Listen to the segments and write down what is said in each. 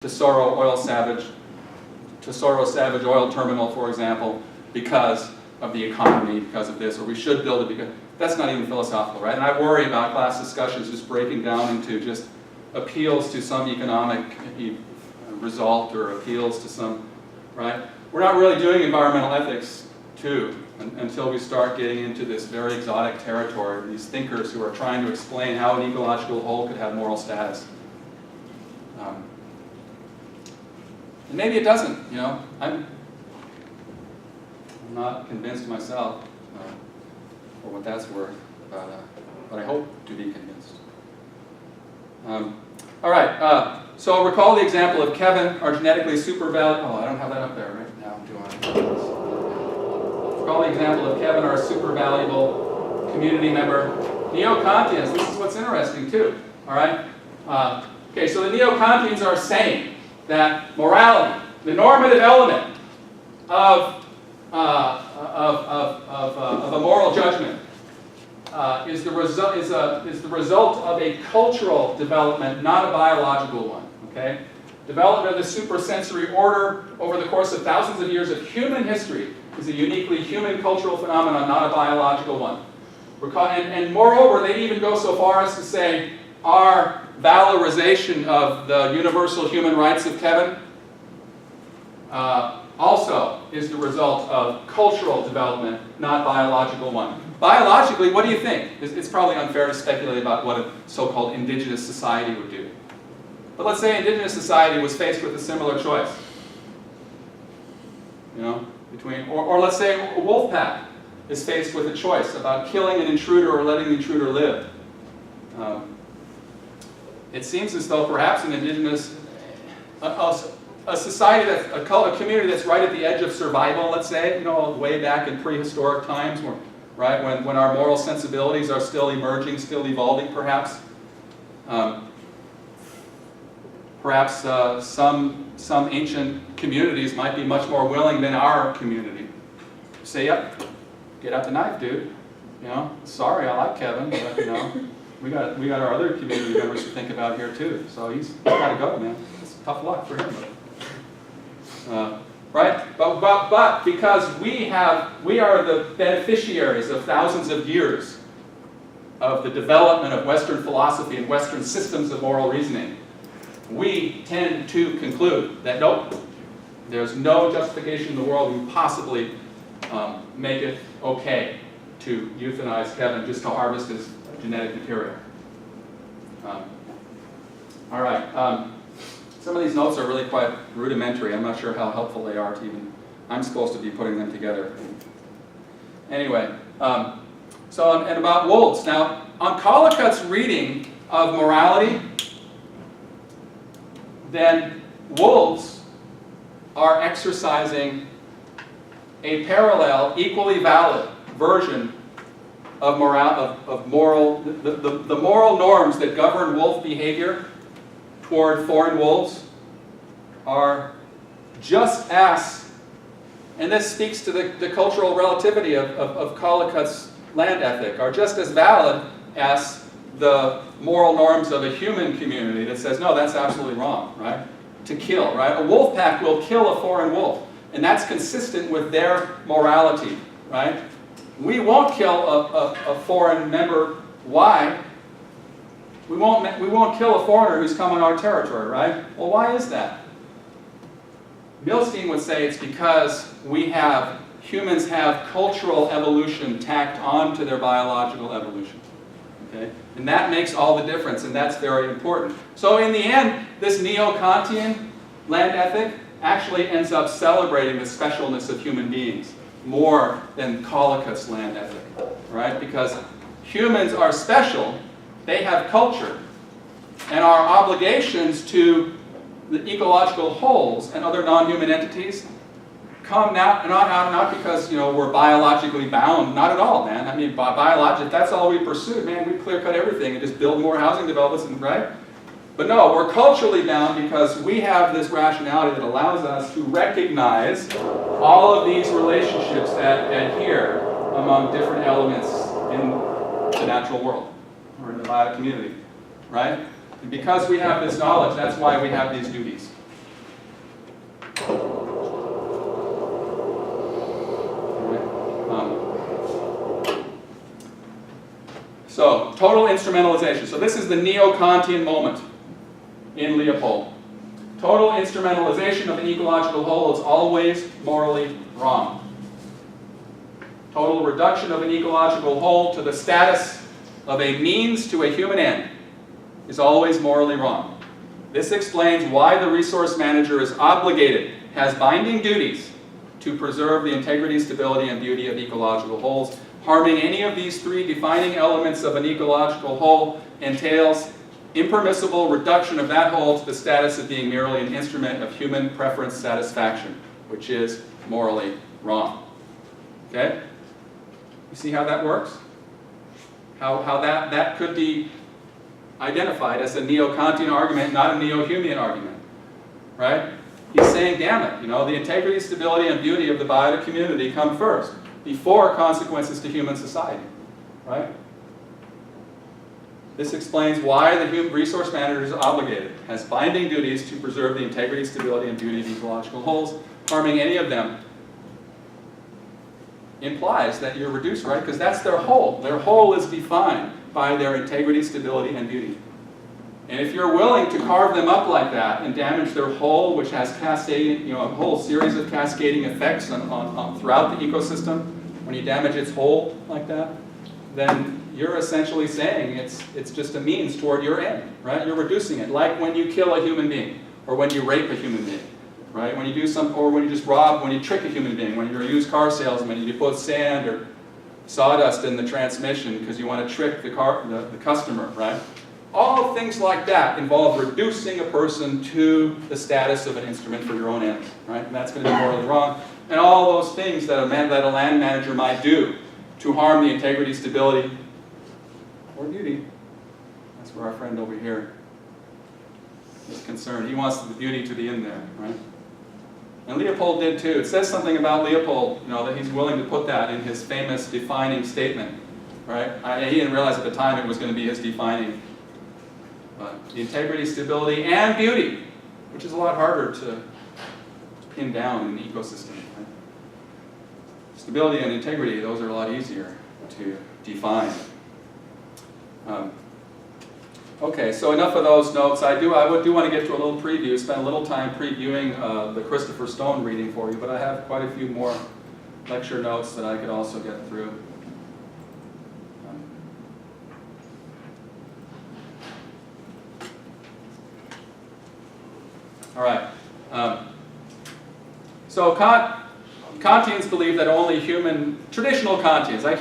Tesoro Savage Oil Terminal, for example, because of the economy, because of this, or we should build it because that's not even philosophical, right? And I worry about class discussions just breaking down into just appeals to some economic result or appeals to some, right? We're not really doing environmental ethics, too, until we start getting into this very exotic territory, these thinkers who are trying to explain how an ecological whole could have moral status. And maybe it doesn't, you know. I'm not convinced myself, for what that's worth, but I hope to be convinced. All right, so recall the example of Kevin, our genetically super valuable, I don't have that up there right now, do I? Recall the example of Kevin, our super valuable community member. Neo-Kantians, this is what's interesting too, all right? Okay, so the Neo-Kantians are saying that morality, the normative element of a moral judgment, is the result of a cultural development, not a biological one. Okay, development of the supersensory order over the course of thousands of years of human history is a uniquely human cultural phenomenon, not a biological one. And moreover, they even go so far as to say our valorization of the universal human rights of Kevin also is the result of cultural development, not biological one. Biologically, what do you think? It's probably unfair to speculate about what a so-called indigenous society would do. But let's say indigenous society was faced with a similar choice. You know, or let's say a wolf pack is faced with a choice about killing an intruder or letting the intruder live. It seems as though perhaps an indigenous, a society, a community that's right at the edge of survival, let's say, you know, way back in prehistoric times, right, when our moral sensibilities are still emerging, still evolving, perhaps. Perhaps some ancient communities might be much more willing than our community. Say, yep, get out the knife, dude. You know, sorry, I like Kevin, but you know. We got our other community members to think about here too. So he's got to go, man. It's tough luck for him. Right? But because we are the beneficiaries of thousands of years of the development of Western philosophy and Western systems of moral reasoning, we tend to conclude that nope, there's no justification in the world we possibly make it okay to euthanize Kevin just to harvest his genetic material. All right. Some of these notes are really quite rudimentary. I'm not sure how helpful they are to even. I'm supposed to be putting them together. Anyway, and about wolves. Now, on Collicutt's reading of morality, then wolves are exercising a parallel, equally valid version of moral, the moral norms that govern wolf behavior toward foreign wolves are just as, and this speaks to the cultural relativity of Collicutt's land ethic, are just as valid as the moral norms of a human community that says, no, that's absolutely wrong, right? To kill, right? A wolf pack will kill a foreign wolf, and that's consistent with their morality, right? We won't kill a foreign member. Why? We won't kill a foreigner who's come on our territory, right? Well, why is that? Milstein would say it's because humans have cultural evolution tacked onto their biological evolution. Okay? And that makes all the difference, and that's very important. So in the end, this Neo-Kantian land ethic actually ends up celebrating the specialness of human beings more than Collicutt's land ethic, right? Because humans are special, they have culture, and our obligations to the ecological wholes and other non-human entities come not because, you know, we're biologically bound, not at all, man. I mean, biologic, that's all we pursued, man. We clear cut everything and just build more housing developments, right? But no, we're culturally bound because we have this rationality that allows us to recognize all of these relationships that adhere among different elements in the natural world or in the bio community, right? And because we have this knowledge, that's why we have these duties. Total instrumentalization. So this is the neo-Kantian moment in Leopold. Total instrumentalization of an ecological whole is always morally wrong. Total reduction of an ecological whole to the status of a means to a human end is always morally wrong. This explains why the resource manager is obligated, has binding duties, to preserve the integrity, stability, and beauty of ecological wholes. Harming any of these three defining elements of an ecological whole entails impermissible reduction of that whole to the status of being merely an instrument of human preference satisfaction, which is morally wrong. Okay? You see how that works? How that could be identified as a neo-Kantian argument, not a neo-Humean argument. Right? He's saying, damn it, the integrity, stability, and beauty of the biotic community come first, before consequences to human society. Right? This explains why the resource manager is obligated, has binding duties to preserve the integrity, stability, and beauty of ecological wholes. Harming any of them implies that you're reduced, right? Because that's their whole. Their whole is defined by their integrity, stability, and beauty. And if you're willing to carve them up like that and damage their whole, which has cascading, a whole series of cascading effects on throughout the ecosystem, when you damage its whole like that, then you're essentially saying it's just a means toward your end, right? You're reducing it, like when you kill a human being, or when you rape a human being, right? When you do or when you just rob, when you trick a human being, when you're a used car salesman and you put sand or sawdust in the transmission because you want to trick the customer, right? All things like that involve reducing a person to the status of an instrument for your own ends, right? And that's going to be morally wrong. And all those things that a land manager might do to harm the integrity, stability, or beauty. That's where our friend over here is concerned. He wants the beauty to be in there, right? And Leopold did too. It says something about Leopold, that he's willing to put that in his famous defining statement, right? He didn't realize at the time it was going to be his defining. But the integrity, stability, and beauty, which is a lot harder to pin down in the ecosystem. Right? Stability and integrity, those are a lot easier to define. Okay, so enough of those notes. I do want to get to a little preview, spend a little time previewing the Christopher Stone reading for you, but I have quite a few more lecture notes that I could also get through. All right. So Kantians believe that only traditional Kantians, I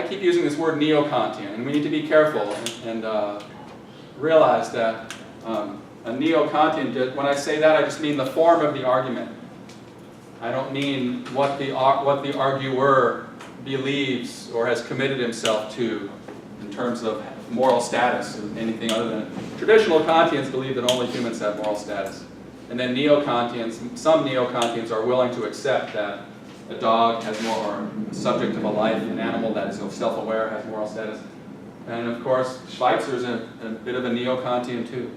keep using this word neo-Kantian, and we need to be careful and realize that a neo-Kantian, when I say that, I just mean the form of the argument. I don't mean what the arguer believes or has committed himself to in terms of moral status or anything other than it. Traditional Kantians believe that only humans have moral status. And then neo-Kantians, some neo-Kantians are willing to accept that a dog has more, or a subject of a life, an animal that is self-aware has moral status. And of course, Schweitzer's a bit of a neo-Kantian too.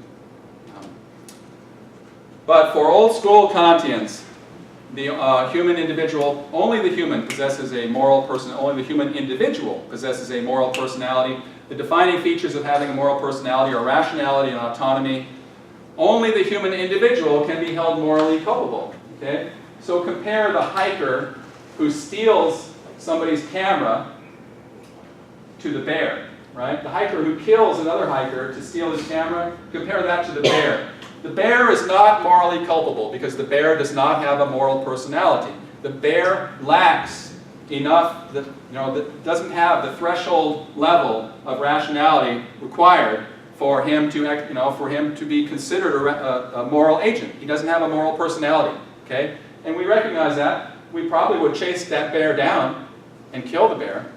But for old school Kantians, the human individual, only the human possesses a moral person, only the human individual possesses a moral personality. The defining features of having a moral personality are rationality and autonomy. Only the human individual can be held morally culpable. Okay? So compare the hiker who steals somebody's camera to the bear, right? The hiker who kills another hiker to steal his camera, compare that to the bear. The bear is not morally culpable because the bear does not have a moral personality. The bear lacks enough, that doesn't have the threshold level of rationality required for him to be considered a moral agent. He doesn't have a moral personality, okay? And we recognize that. We probably would chase that bear down and kill the bear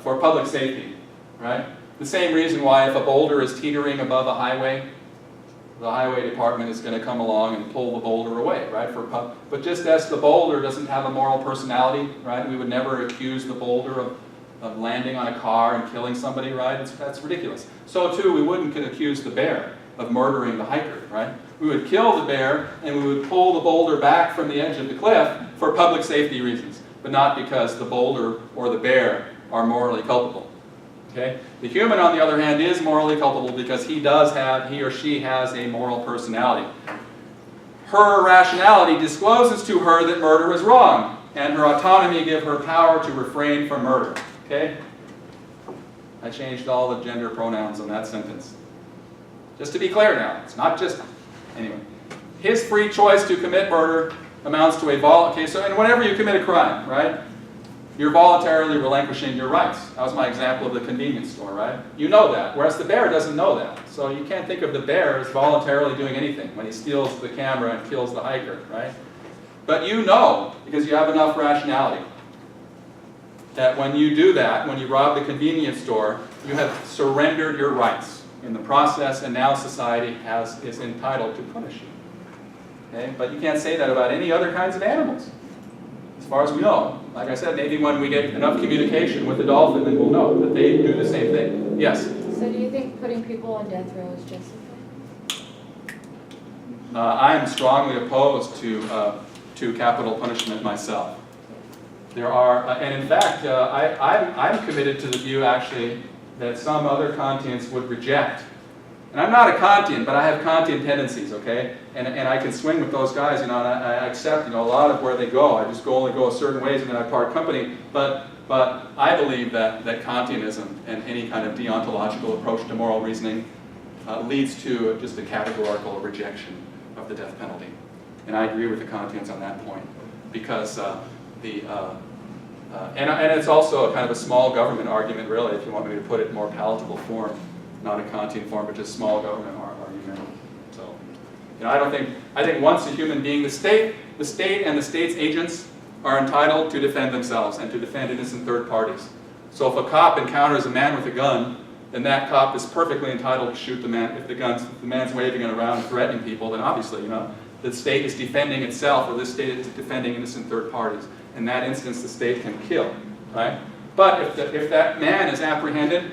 for public safety, right? The same reason why if a boulder is teetering above a highway, the highway department is going to come along and pull the boulder away, right? But just as the boulder doesn't have a moral personality, right? We would never accuse the boulder of landing on a car and killing somebody, right? That's ridiculous. So too, we wouldn't accuse the bear of murdering the hiker, right? We would kill the bear and we would pull the boulder back from the edge of the cliff for public safety reasons, but not because the boulder or the bear are morally culpable. Okay? The human, on the other hand, is morally culpable because he or she has a moral personality. Her rationality discloses to her that murder is wrong, and her autonomy gives her power to refrain from murder. Okay? I changed all the gender pronouns on that sentence. Just to be clear now, it's not just, anyway. His free choice to commit murder amounts to and whenever you commit a crime, right, you're voluntarily relinquishing your rights. That was my example of the convenience store, right? You know that, whereas the bear doesn't know that. So you can't think of the bear as voluntarily doing anything when he steals the camera and kills the hiker, right? But you know, because you have enough rationality, that when you do that, when you rob the convenience store, you have surrendered your rights in the process, and now society is entitled to punish you. Okay? But you can't say that about any other kinds of animals, as far as we know. Like I said, maybe when we get enough communication with the dolphin, then we'll know that they do the same thing. Yes? So do you think putting people on death row is justified? I am strongly opposed to capital punishment myself. There are, and in fact, I'm committed to the view, actually, that some other Kantians would reject. And I'm not a Kantian, but I have Kantian tendencies, okay? And I can swing with those guys, you know, and I accept, you know, a lot of where they go. I just only go a certain ways, and then I part company. But I believe that Kantianism and any kind of deontological approach to moral reasoning leads to just a categorical rejection of the death penalty. And I agree with the Kantians on that point, because and it's also a kind of a small government argument, really, if you want me to put it in more palatable form, not a Kantian form, but just small government argument. So, you know, I think once a human being, the state and the state's agents are entitled to defend themselves and to defend innocent third parties. So if a cop encounters a man with a gun, then that cop is perfectly entitled to shoot the man. If the man's waving it around and threatening people, then obviously, you know, the state is defending itself, or the state is defending innocent third parties. In that instance, the state can kill, right? But if that man is apprehended,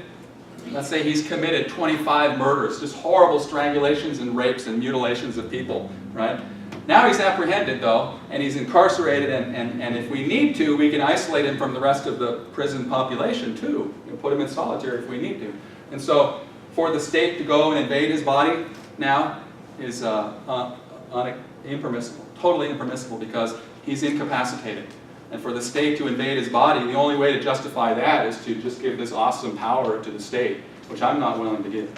let's say he's committed 25 murders, just horrible strangulations and rapes and mutilations of people, right? Now he's apprehended, though, and he's incarcerated, and if we need to, we can isolate him from the rest of the prison population, too. You know, put him in solitary if we need to. And so, for the state to go and invade his body now is impermissible, totally impermissible, because he's incapacitated. And for the state to invade his body, the only way to justify that is to just give this awesome power to the state, which I'm not willing to give.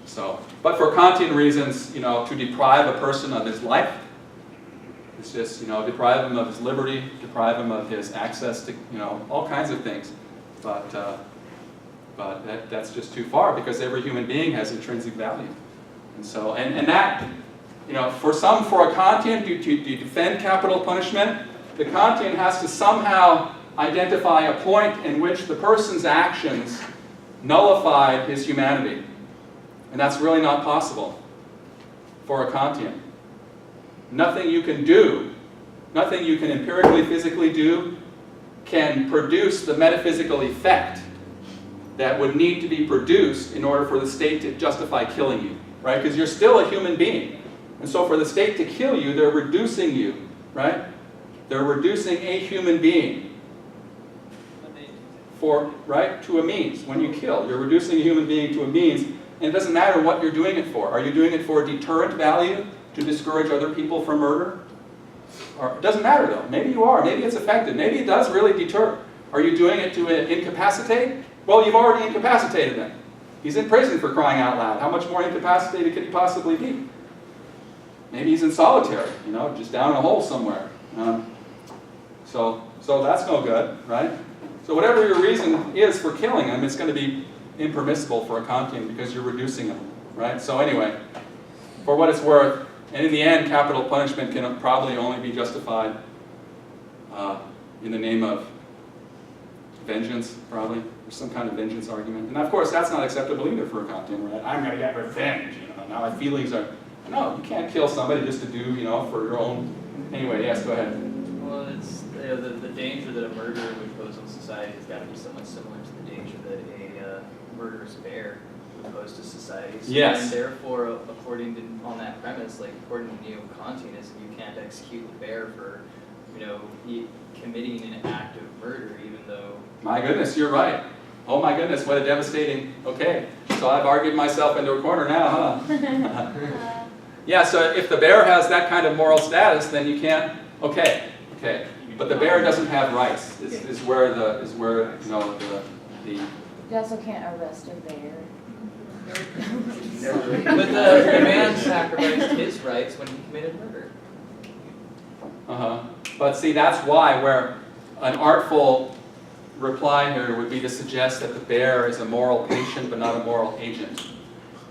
So, but for Kantian reasons, you know, to deprive a person of his life, it's just, you know, deprive him of his liberty, deprive him of his access to, you know, all kinds of things. But that's just too far, because every human being has intrinsic value. And so, and that, you know, for a Kantian to defend capital punishment, the Kantian has to somehow identify a point in which the person's actions nullified his humanity. And that's really not possible for a Kantian. Nothing you can do, nothing you can empirically, physically do, can produce the metaphysical effect that would need to be produced in order for the state to justify killing you, right? Because you're still a human being. And so for the state to kill you, they're reducing you, right? They're reducing a human being to a means. When you kill, you're reducing a human being to a means, and it doesn't matter what you're doing it for. Are you doing it for deterrent value, to discourage other people from murder? Or, it doesn't matter, though. Maybe you are. Maybe it's effective. Maybe it does really deter. Are you doing it to incapacitate? Well, you've already incapacitated him. He's in prison, for crying out loud. How much more incapacitated could he possibly be? Maybe he's in solitary, you know, just down in a hole somewhere. So that's no good, right? So whatever your reason is for killing him, it's going to be impermissible for a Kantian, because you're reducing him, right? So anyway, for what it's worth, and in the end, capital punishment can probably only be justified in the name of vengeance, probably, or some kind of vengeance argument. And of course, that's not acceptable either for a Kantian, right? I'm going to get revenge, you know, now my feelings are... No, you can't kill somebody just to do, you know, for your own... Anyway, yes, go ahead. Well, it's the danger that a murderer would pose on society has got to be somewhat similar to the danger that a murderous bear would pose to society. So, yes. And therefore, according to, on that premise, like according to Neo-Kantianism, you can't execute the bear for committing an act of murder, even though. My goodness, you're right. Oh my goodness, what a devastating, okay. So I've argued myself into a corner now, huh? Yeah, so if the bear has that kind of moral status, then you can't, okay. But the bear doesn't have rights, is where the You also can't arrest a bear. But the man sacrificed his rights when he committed murder. But see, that's why where an artful reply here would be to suggest that the bear is a moral patient but not a moral agent.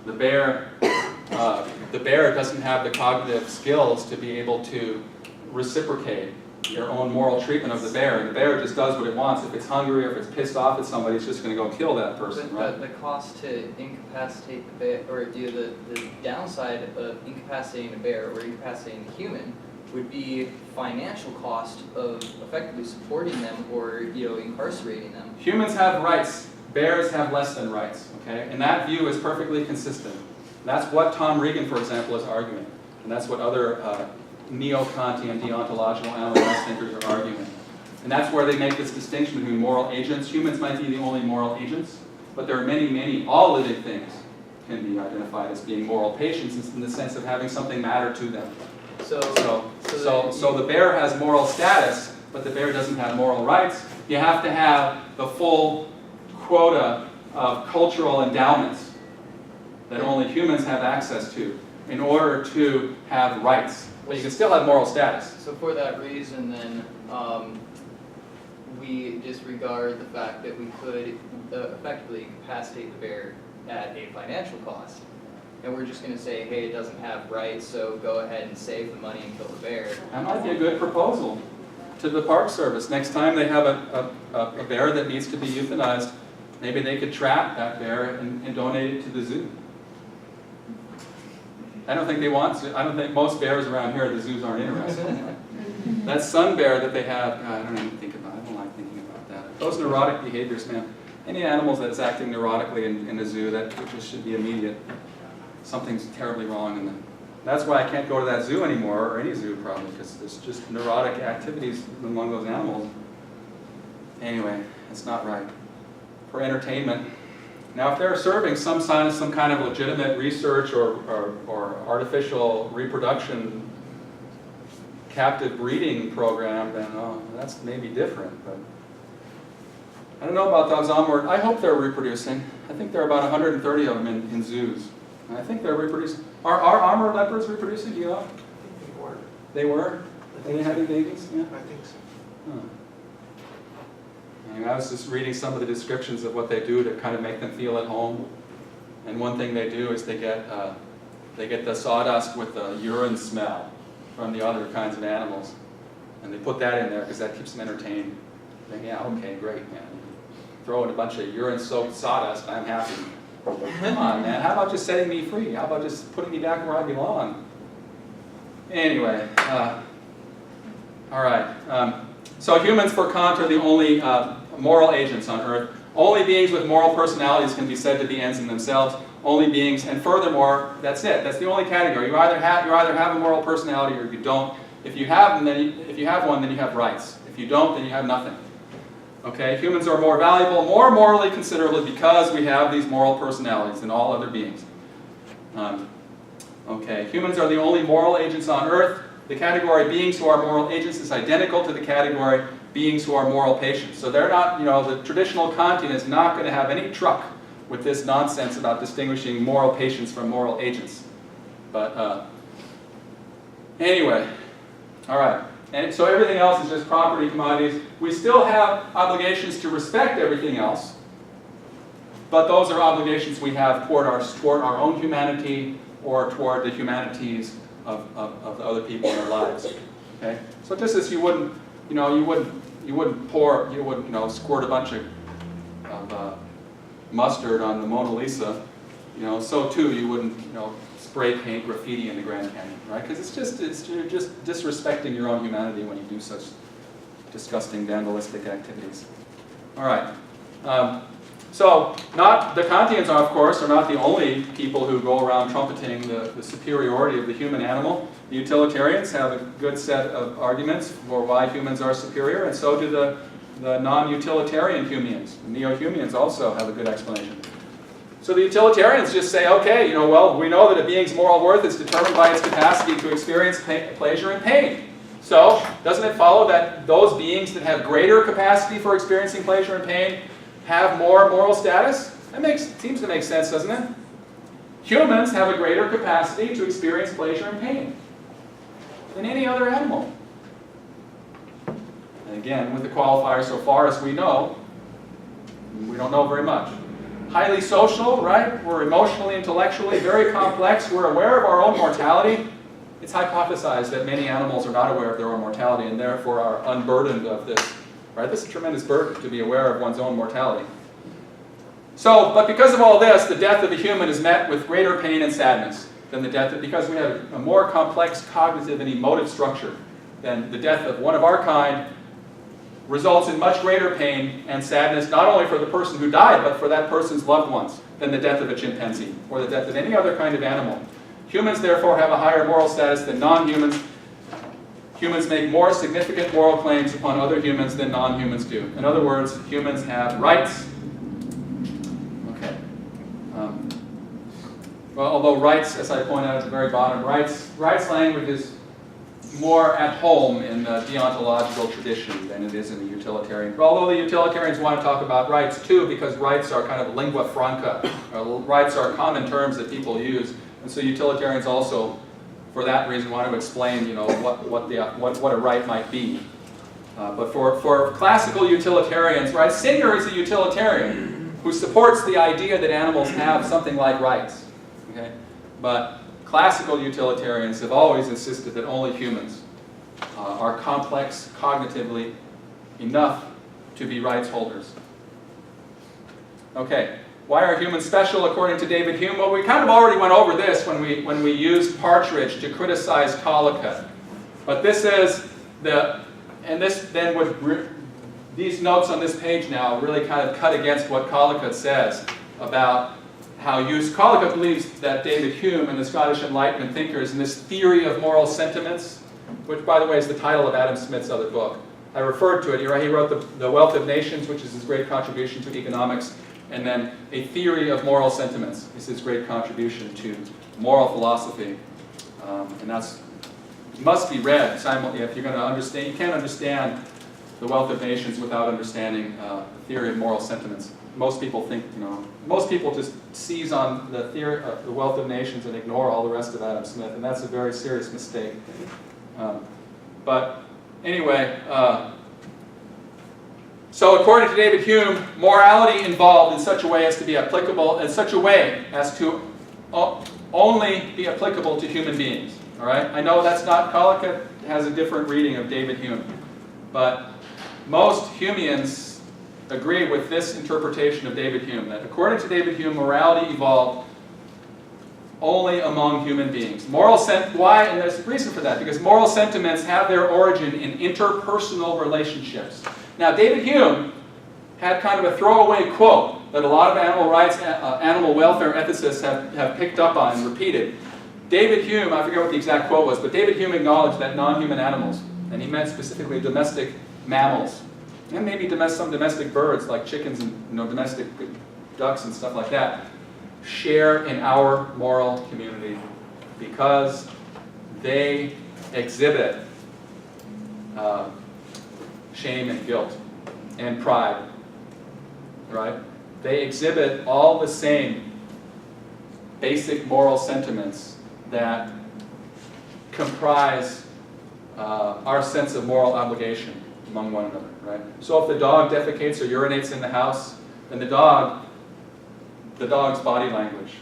The bear doesn't have the cognitive skills to be able to reciprocate your own moral treatment of the bear. And the bear just does what it wants. If it's hungry or if it's pissed off at somebody, it's just going to go kill that person, right? But the cost to incapacitate the bear, or the downside of incapacitating a bear or incapacitating a human would be financial cost of effectively supporting them or incarcerating them. Humans have rights. Bears have less than rights, okay? And that view is perfectly consistent. That's what Tom Regan, for example, is arguing. And that's what other neo-Kantian deontological animal rights thinkers are arguing. And that's where they make this distinction between moral agents. Humans might be the only moral agents, but there are many, all living things can be identified as being moral patients in the sense of having something matter to them. So the bear has moral status, but the bear doesn't have moral rights. You have to have the full quota of cultural endowments that only humans have access to in order to have rights. But you can still have moral status. So for that reason, then, we disregard the fact that we could effectively incapacitate the bear at a financial cost. And we're just going to say, hey, it doesn't have rights, so go ahead and save the money and kill the bear. That might be a good proposal to the Park Service. Next time they have a bear that needs to be euthanized, maybe they could trap that bear and donate it to the zoo. I don't think they want to. I don't think most bears around here, the zoos aren't interested in. That sun bear that they have, I don't even think about it. I don't like thinking about that. Those neurotic behaviors, man. Any animals that's acting neurotically in a zoo, that just should be immediate. Something's terribly wrong in them. That's why I can't go to that zoo anymore, or any zoo probably, because there's just neurotic activities among those animals. Anyway, it's not right. For entertainment. Now, if they're serving some kind of legitimate research or artificial reproduction captive breeding program, then that's maybe different. But I don't know about dogs onward. I hope they're reproducing. I think there are about 130 of them in zoos. And I think they're reproducing. Are armored leopards reproducing? Do you know? I think they were. They were? Are they having babies? Yeah. I think so. Huh. I was just reading some of the descriptions of what they do to kind of make them feel at home. And one thing they do is they get the sawdust with the urine smell from the other kinds of animals. And they put that in there because that keeps them entertained. Then, yeah, okay, great, man. Throw in a bunch of urine-soaked sawdust, I'm happy. Come on, man, how about just setting me free? How about just putting me back where I belong? Anyway, all right. So humans, for Kant, are the only moral agents on Earth. Only beings with moral personalities can be said to be ends in themselves. Only beings, and furthermore, that's it. That's the only category. You either have a moral personality or you don't. If you have one, then you have rights. If you don't, then you have nothing. Okay, humans are more valuable, more morally considerable because we have these moral personalities than all other beings. Okay, humans are the only moral agents on Earth. The category beings who are moral agents is identical to the category beings who are moral patients. So they're not, the traditional Kantian is not going to have any truck with this nonsense about distinguishing moral patients from moral agents. But anyway, all right. And so everything else is just property commodities. We still have obligations to respect everything else, but those are obligations we have toward our own humanity or toward the humanities of the other people in our lives. Okay? So just as you wouldn't squirt a bunch of mustard on the Mona Lisa, so too you wouldn't, spray paint graffiti in the Grand Canyon, right? Because you're just disrespecting your own humanity when you do such disgusting vandalistic activities. All right. So, the Kantians, of course, are not the only people who go around trumpeting the superiority of the human animal. The utilitarians have a good set of arguments for why humans are superior, and so do the non-utilitarian Humeans. The neo-Humeans also have a good explanation. So the utilitarians just say, okay, well, we know that a being's moral worth is determined by its capacity to experience pleasure and pain. So, doesn't it follow that those beings that have greater capacity for experiencing pleasure and pain have more moral status? That seems to make sense, doesn't it? Humans have a greater capacity to experience pleasure and pain than any other animal. And again, with the qualifier, so far as we don't know very much. Highly social, right? We're emotionally, intellectually very complex. We're aware of our own mortality. It's hypothesized that many animals are not aware of their own mortality and therefore are unburdened of this. Right? This is a tremendous burden to be aware of one's own mortality. So, but because of all this, the death of a human is met with greater pain and sadness than the death because we have a more complex cognitive and emotive structure than the death of one of our kind results in much greater pain and sadness, not only for the person who died, but for that person's loved ones, than the death of a chimpanzee or the death of any other kind of animal. Humans, therefore, have a higher moral status than non-humans. Humans make more significant moral claims upon other humans than non-humans do. In other words, humans have rights. Okay. Well, although rights, as I point out at the very bottom, rights language is more at home in the deontological tradition than it is in the utilitarian. Although the utilitarians want to talk about rights too, because rights are kind of lingua franca. Rights are common terms that people use, and so utilitarians also, for that reason, want to explain, what a right might be. But for classical utilitarians, right, Singer is a utilitarian who supports the idea that animals have something like rights. Okay, but classical utilitarians have always insisted that only humans are complex cognitively enough to be rights holders. Okay, why are humans special according to David Hume? Well, we kind of already went over this when we used Partridge to criticize Collicutt. But this is these notes on this page now really kind of cut against what Collicutt says about how Collicutt believes that David Hume and the Scottish Enlightenment thinkers in this theory of moral sentiments, which by the way is the title of Adam Smith's other book. I referred to it. He wrote The Wealth of Nations, which is his great contribution to economics, and then A Theory of Moral Sentiments is his great contribution to moral philosophy. And that's must be read if you're going to understand. You can't understand The Wealth of Nations without understanding the theory of moral sentiments. Most people most people just seize on the theory of The Wealth of Nations and ignore all the rest of Adam Smith, and that's a very serious mistake. But anyway, so according to David Hume, morality involved in such a way as to be applicable, in such a way as to only be applicable to human beings. All right? I know that's not, Collicutt has a different reading of David Hume, but most Humeans agree with this interpretation of David Hume, that according to David Hume, morality evolved only among human beings. Why? And there's a reason for that, because moral sentiments have their origin in interpersonal relationships. Now, David Hume had kind of a throwaway quote that a lot of animal rights, animal welfare ethicists have picked up on and repeated. David Hume, I forget what the exact quote was, but David Hume acknowledged that non-human animals, and he meant specifically domestic mammals, and maybe some domestic birds like chickens and domestic ducks and stuff like that, share in our moral community because they exhibit shame and guilt and pride, right? They exhibit all the same basic moral sentiments that comprise our sense of moral obligation among one another, right? So if the dog defecates or urinates in the house, then the dog's body language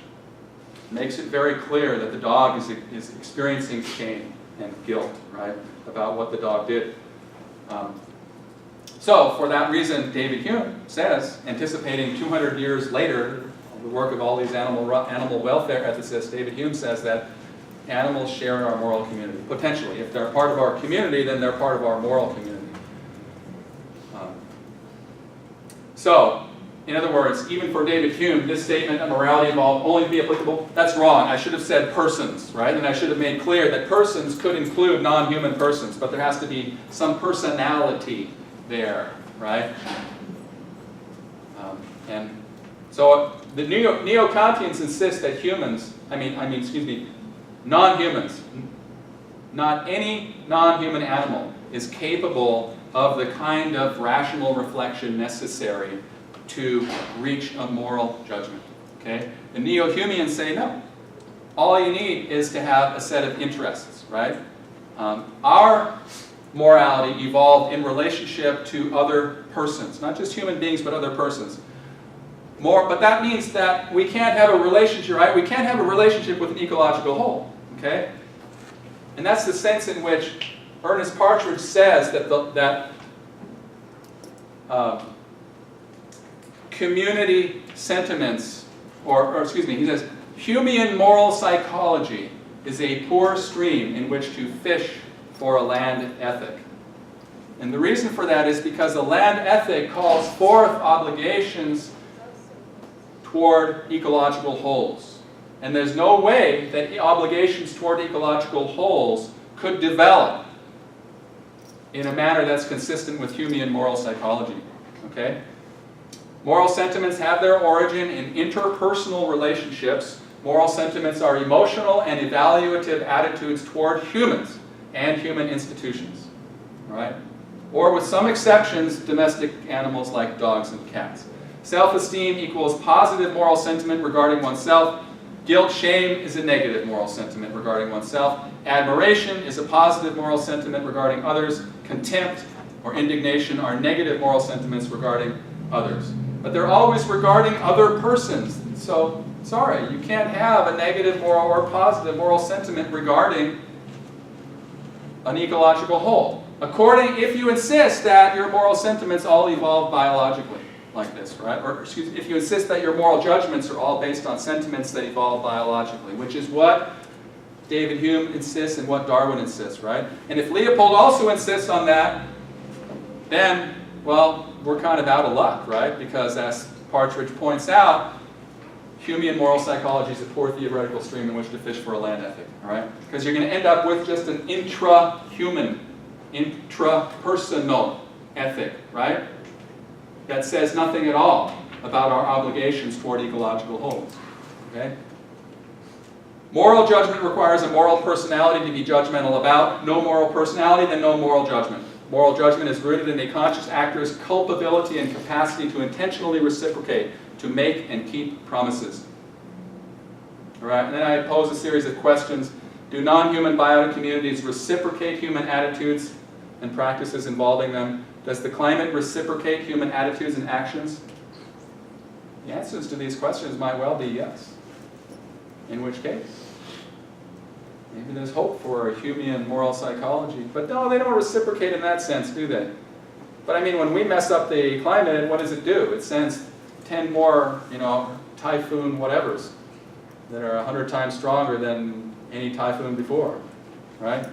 makes it very clear that the dog is experiencing shame and guilt, right, about what the dog did. So for that reason, David Hume says, anticipating 200 years later, the work of all these animal welfare ethicists, David Hume says that animals share in our moral community. Potentially. If they're part of our community, then they're part of our moral community. So, In other words, even for David Hume, this statement that morality evolved only to be applicable, that's wrong. I should have said persons, right? And I should have made clear that persons could include non-human persons, but there has to be some personality there, right? And so the Neo-Kantians insist that non-humans, not any non-human animal is capable of the kind of rational reflection necessary to reach a moral judgment. Okay? The Neo-Humeans say no. All you need is to have a set of interests, right? Our morality evolved in relationship to other persons, not just human beings, but other persons. But that means that we can't have a relationship, right? We can't have a relationship with an ecological whole, okay? And that's the sense in which Ernest Partridge says that community sentiments, or excuse me, he says, Humean moral psychology is a poor stream in which to fish for a land ethic. And the reason for that is because a land ethic calls forth obligations toward ecological wholes. And there's no way that obligations toward ecological wholes could develop in a manner that's consistent with Humean moral psychology. Okay? Moral sentiments have their origin in interpersonal relationships. Moral sentiments are emotional and evaluative attitudes toward humans and human institutions. All right? Or with some exceptions, domestic animals like dogs and cats. Self-esteem equals positive moral sentiment regarding oneself. Guilt, shame is a negative moral sentiment regarding oneself. Admiration is a positive moral sentiment regarding others. Contempt or indignation are negative moral sentiments regarding others. But they're always regarding other persons. So, sorry, you can't have a negative moral or positive moral sentiment regarding an ecological whole. If you insist that your moral sentiments all evolve biologically, like this, right? Or excuse me, if you insist that your moral judgments are all based on sentiments that evolve biologically, which is what David Hume insists and what Darwin insists, right? And if Leopold also insists on that, then, well, we're kind of out of luck, right? Because as Partridge points out, Humean moral psychology is a poor theoretical stream in which to fish for a land ethic, all right? Because you're going to end up with just an intra-human, intrapersonal ethic, right? That says nothing at all about our obligations toward ecological wholes. Okay? Moral judgment requires a moral personality to be judgmental about. No moral personality, then no moral judgment. Moral judgment is rooted in a conscious actor's culpability and capacity to intentionally reciprocate, to make and keep promises. All right, and then I pose a series of questions. Do non-human biotic communities reciprocate human attitudes and practices involving them? Does the climate reciprocate human attitudes and actions? The answers to these questions might well be yes. In which case, maybe there's hope for a Humean moral psychology. But no, they don't reciprocate in that sense, do they? But I mean, when we mess up the climate, what does it do? It sends 10 more, typhoon whatevers that are 100 times stronger than any typhoon before, right?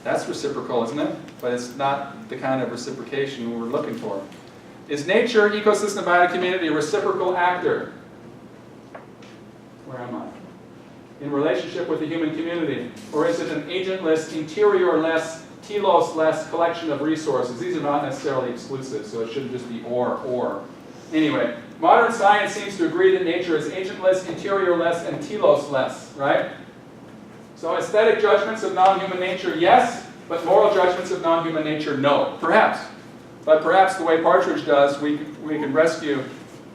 That's reciprocal, isn't it? But it's not the kind of reciprocation we're looking for. Is nature, ecosystem, biotic community a reciprocal actor? Where am I? In relationship with the human community? Or is it an agentless, interior-less, telos-less collection of resources? These are not necessarily exclusive, so it shouldn't just be or. Anyway, modern science seems to agree that nature is agentless, interior-less, and telos-less, right? So aesthetic judgments of non-human nature, yes, but moral judgments of non-human nature, no. Perhaps. But perhaps the way Partridge does, we can rescue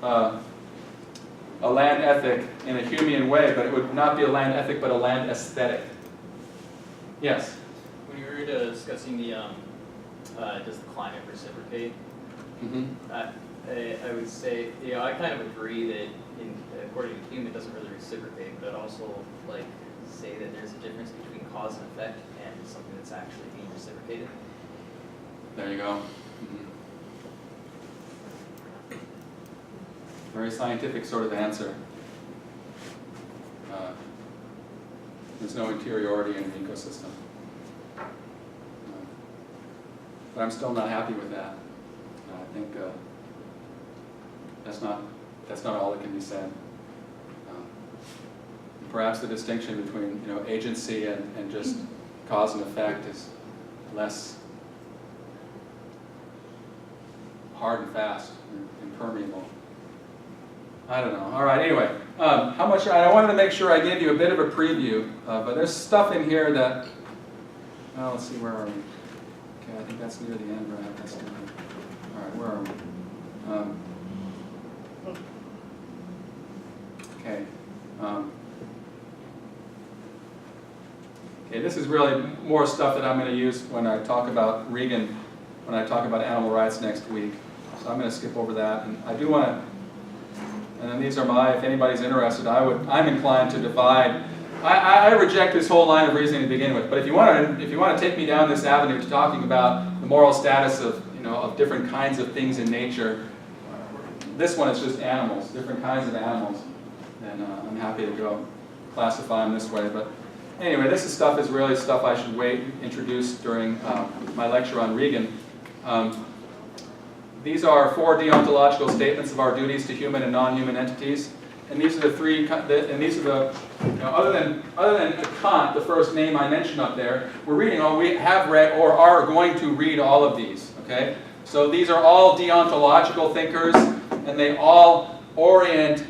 a land ethic in a Humean way, but it would not be a land ethic, but a land aesthetic. Yes? When you were discussing the, does the climate reciprocate? Mm-hmm. I would say, I kind of agree that according to Hume, it doesn't really reciprocate, but I'd also say that there's a difference between cause and effect and something that's actually being reciprocated. There you go. Mm-hmm. Very scientific sort of answer. There's no interiority in an ecosystem. But I'm still not happy with that. I think that's not That's not all that can be said. Perhaps the distinction between agency and just cause and effect is less hard and fast, impermeable. I don't know. All right. Anyway, how much? I wanted to make sure I gave you a bit of a preview, but there's stuff in here that. Well, let's see. Where are we? Okay, I think that's near the end, right? That's near the, all right. Where are we? Okay. Okay, this is really more stuff that I'm going to use when I talk about Regan, when I talk about animal rights next week. So I'm going to skip over that. And I do want to, and then these are my, if anybody's interested, I'm inclined to divide. I reject this whole line of reasoning to begin with, but if you want to take me down this avenue to talking about the moral status of, of different kinds of things in nature, this one is just animals, different kinds of animals, and I'm happy to go classify them this way. But anyway, this is really stuff I should introduce during my lecture on Regan. These are 4 deontological statements of our duties to human and non-human entities, and these are the 3. And these are the other than Kant, the first name I mentioned up there, we have read or are going to read all of these. Okay, so these are all deontological thinkers, and they all orient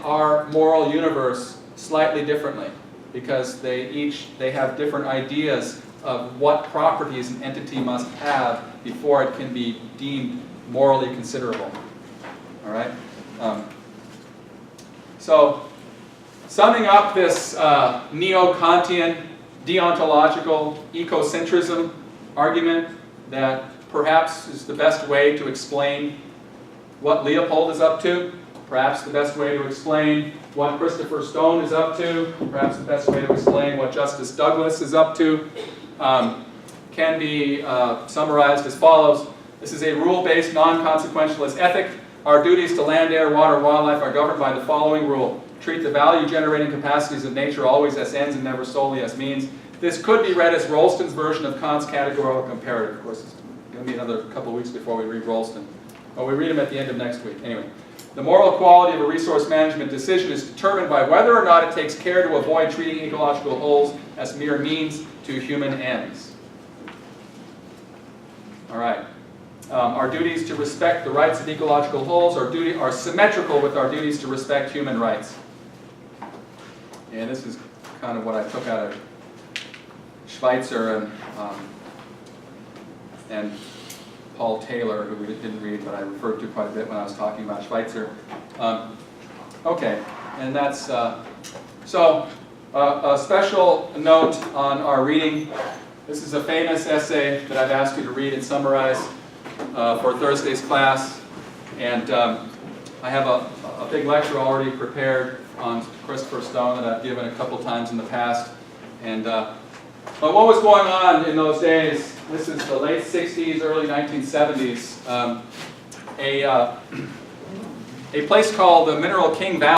our moral universe slightly differently, because they have different ideas of what properties an entity must have before it can be deemed morally considerable. All right? So, summing up this neo-Kantian deontological ecocentrism argument that perhaps is the best way to explain what Leopold is up to, perhaps the best way to explain what Christopher Stone is up to, perhaps the best way to explain what Justice Douglas is up to, can be summarized as follows. This is a rule-based, non-consequentialist ethic. Our duties to land, air, water, and wildlife are governed by the following rule. Treat the value-generating capacities of nature always as ends and never solely as means. This could be read as Rolston's version of Kant's categorical imperative. Of course, it's going to be another couple of weeks before we read Rolston. But we read him at the end of next week. Anyway, the moral quality of a resource management decision is determined by whether or not it takes care to avoid treating ecological wholes as mere means to human ends. All right. Our duties to respect the rights of ecological wholes are symmetrical with our duties to respect human rights. And this is kind of what I took out of Schweitzer and Paul Taylor, who we didn't read, but I referred to quite a bit when I was talking about Schweitzer. Okay, and that's, so a special note on our reading. This is a famous essay that I've asked you to read and summarize for Thursday's class, and I have a big lecture already prepared on Christopher Stone that I've given a couple times in the past. And but what was going on in those days? This is the late 60s, early 1970s. A place called the Mineral King Valley